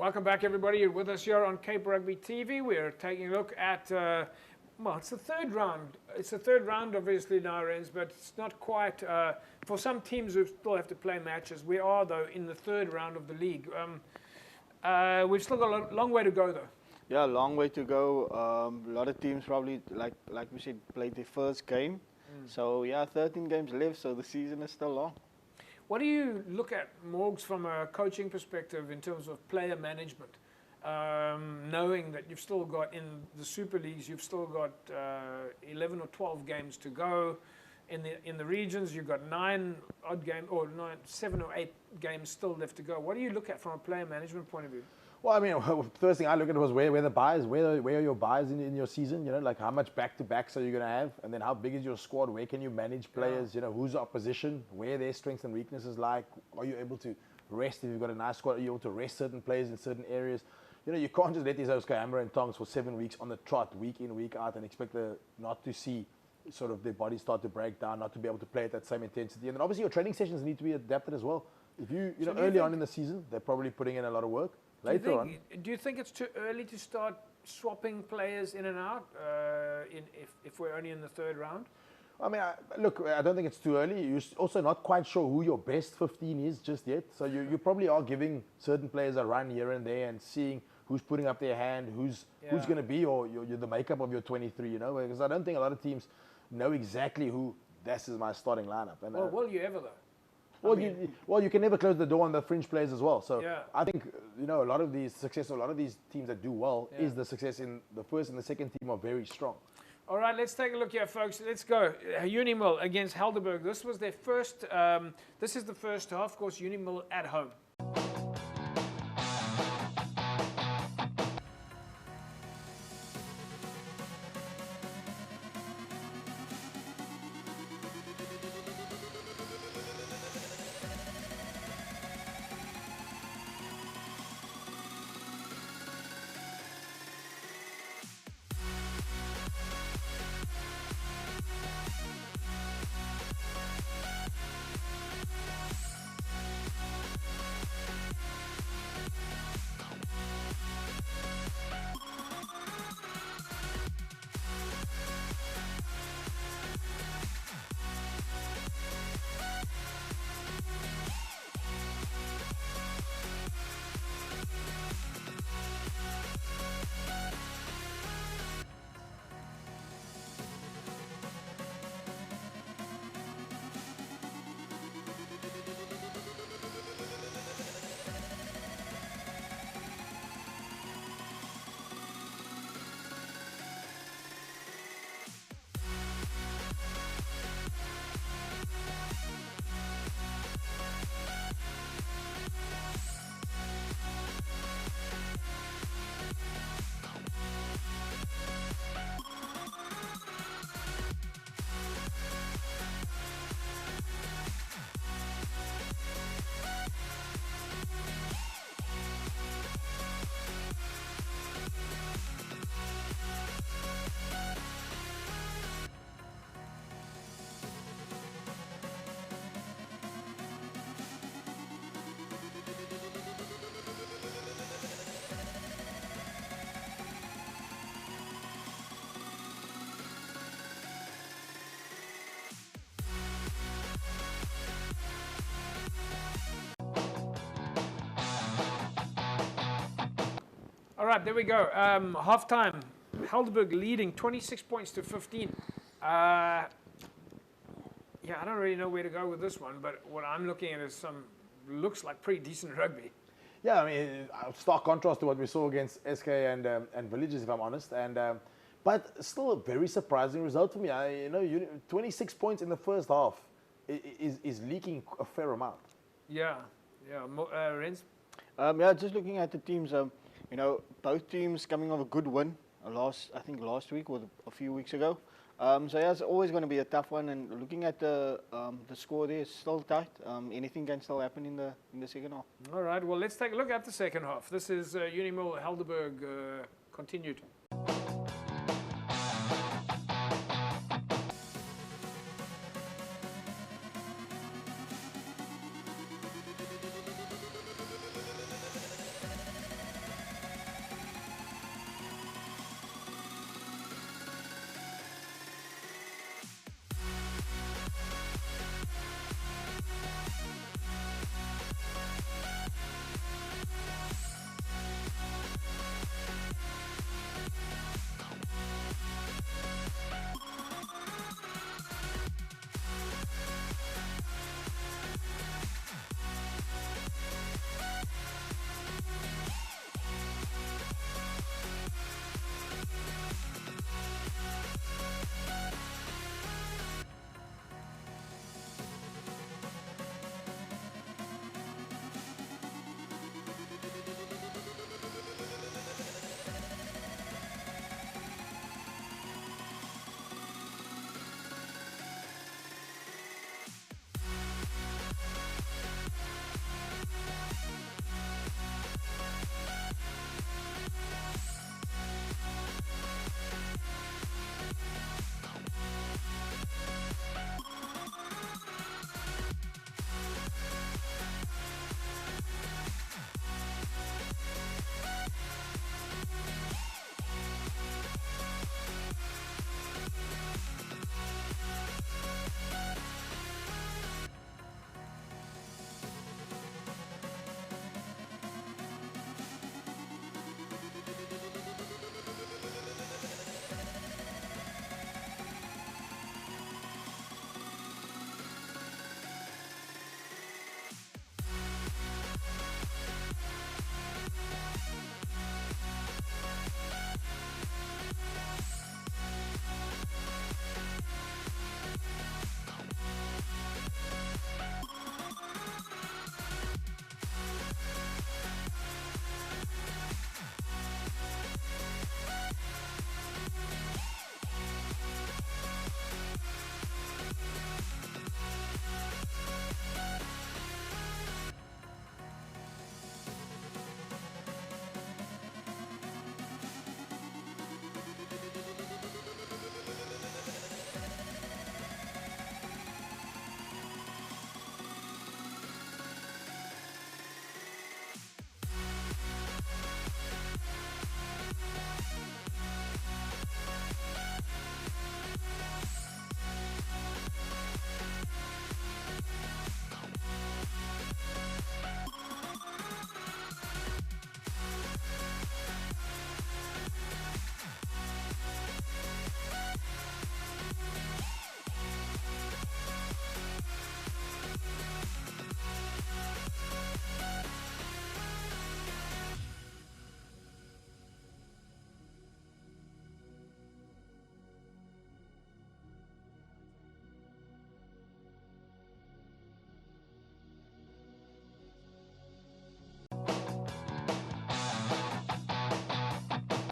Welcome back, everybody. You're with us here on Cape Rugby TV. We're taking a look at, well, it's the third round. It's the third round, obviously, now, Renz, but it's not quite, for some teams who still have to play matches. We are, though, in the third round of the league. We've still got a long way to go, though. Yeah, long way to go. A lot of teams probably, like we said, played their first game. So, yeah, 13 games left, so the season is still long. What do you look at, Morgs, from a coaching perspective in terms of player management? Knowing that you've still got, in the Super Leagues, you've still got 11 or 12 games to go. In the regions, you've got 7 or 8 games still left to go. What do you look at from a player management point of view? Well, I mean, first thing I look at was where the buys, where are your buys in your season? You know, like how much back-to-backs are you going to have, and then how big is your squad? Where can you manage players? You know, who's the opposition? Where their strengths and weaknesses like? Are you able to rest if you've got a nice squad? Are you able to rest certain players in certain areas? You know, you can't just let these Oscar Hammer and Tongs for 7 weeks on the trot, week in, week out, and expect not to see sort of their bodies start to break down, not to be able to play at that same intensity. And then obviously your training sessions need to be adapted as well. If you know, early on in the season, they're probably putting in a lot of work. Later on. Do you think it's too early to start swapping players in and out if we're only in the third round? I mean, look, I don't think it's too early. You're also not quite sure who your best 15 is just yet. So you probably are giving certain players a run here and there and seeing who's putting up their hand, who's going to be the makeup of your 23, you know? Because I don't think a lot of teams know exactly who this is my starting lineup. And, well, will you ever, though? Well, you can never close the door on the fringe players as well. So yeah. I think, you know, a lot of these teams that do well is the success in the first and the second team are very strong. All right, let's take a look here, folks. Let's go. Uni-Mil against Helderberg. This was their first, this is the first half. Of course, Uni-Mil at home. All right, there we go. Half-time, Helderberg leading 26 points to 15. Yeah, I don't really know where to go with this one, but what I'm looking at is looks like pretty decent rugby. Yeah, I mean, stark contrast to what we saw against SK and Villages, if I'm honest. But still a very surprising result for me. 26 points in the first half is leaking a fair amount. Yeah. Renz? Yeah, just looking at the teams, you know, both teams coming off a good win I think last week or a few weeks ago. So yeah, it's always going to be a tough one. And looking at the score there, it's still tight. Anything can still happen in the second half. All right. Well, let's take a look at the second half. This is Uni-Mil Helderberg continued.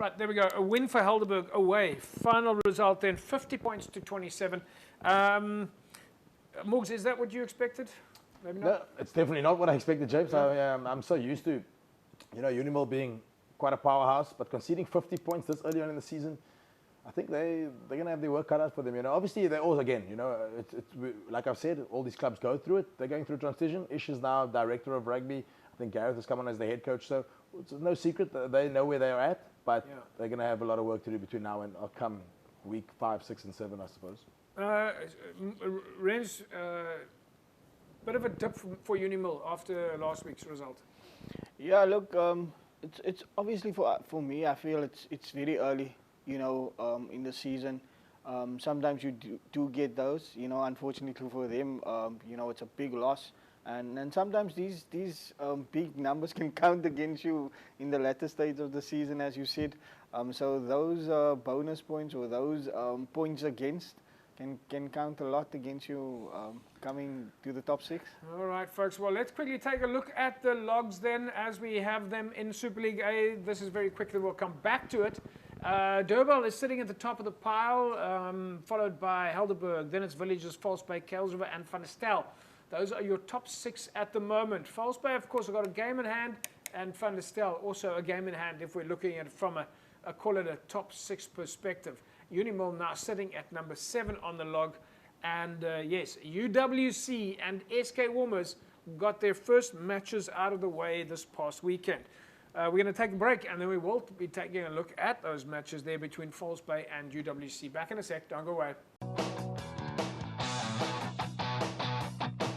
Right, there we go. A win for Helderberg away. Final result then, 50 points to 27. Morgs, is that what you expected? Maybe not? No, it's definitely not what I expected, James. I'm so used to, Uni-Mil being quite a powerhouse, but conceding 50 points this early on in the season, I think they're going to have their work cut out for them. Obviously they're all, again, like I've said, all these clubs go through it. They're going through transition. Ish is now director of rugby. I think Gareth has come on as the head coach. So it's no secret that they know where they are at, but they're going to have a lot of work to do between now and come week 5, 6, and 7, I suppose. Rens, bit of a dip for Uni-Mil after last week's result. Yeah, look, it's obviously for me. I feel it's very early, in the season. Sometimes you do get those, unfortunately for them, it's a big loss. And sometimes these big numbers can count against you in the latter stage of the season, as you said. So those bonus points or those points against can count a lot against you coming to the top 6. All right, folks. Well, let's quickly take a look at the logs then as we have them in Super League A. This is very quickly. We'll come back to it. Durban is sitting at the top of the pile, followed by Helderberg. Then it's Villages, False Bay, Kuilsriver, and Van der Stel. Those are your top 6 at the moment. False Bay, of course, have got a game in hand, and Van der Stel also a game in hand if we're looking at it from a call it a top 6 perspective. Uni-Mil now sitting at number 7 on the log. And yes, UWC and SK Warmers got their first matches out of the way this past weekend. We're going to take a break, and then we will be taking a look at those matches there between False Bay and UWC. Back in a sec, don't go away.